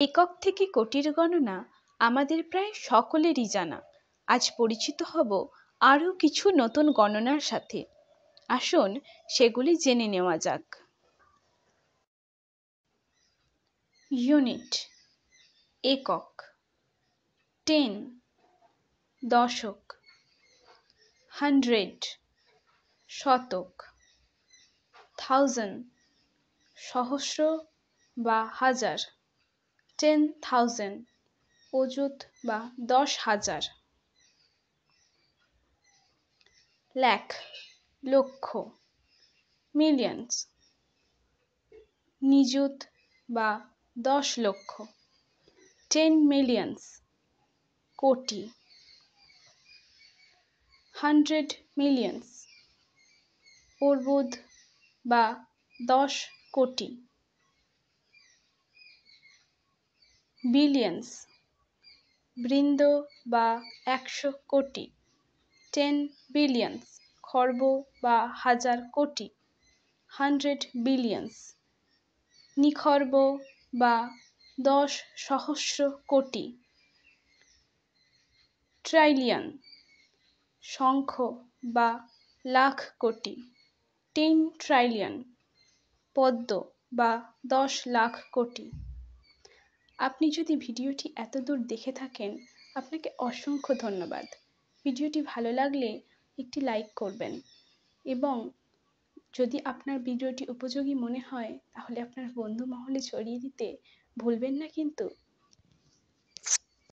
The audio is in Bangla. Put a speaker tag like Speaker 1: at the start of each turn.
Speaker 1: একক থেকে কোটির গণনা আমাদের প্রায় সকলেরই জানা। আজ পরিচিত হব আরও কিছু নতুন গণনার সাথে। আসুন সেগুলি জেনে নেওয়া যাক। ইউনিট একক, 10 দশক, 100 শতক, 1000 সহস্র বা হাজার, 10,000 অযুত বা 10,000, লাখ লক্ষ, মিলিয়নস নিযুত বা 10 লক্ষ, 10 মিলিয়নস কোটি, 100 মিলিয়নস অর্বুদ বা 10 কোটি, বিলিয়নস বৃন্দ বা 100 কোটি, 10 বিলিয়নস খর্ব বা হাজার কোটি, 100 বিলিয়নস নিখর্ব বা 10 সহস্র কোটি, ট্রাইলিয়ন শঙ্খ বা লাখ কোটি, 10 ট্রাইলিয়ন পদ্ম বা 10 লাখ কোটি। আপনি যদি ভিডিওটি এতদূর দেখে থাকেন, আপনাকে অসংখ্য ধন্যবাদ। ভিডিওটি ভালো লাগলে একটি লাইক করবেন এবং যদি আপনার ভিডিওটি উপযোগী মনে হয় তাহলে আপনার বন্ধু মহলে ছড়িয়ে দিতে ভুলবেন না কিন্তু।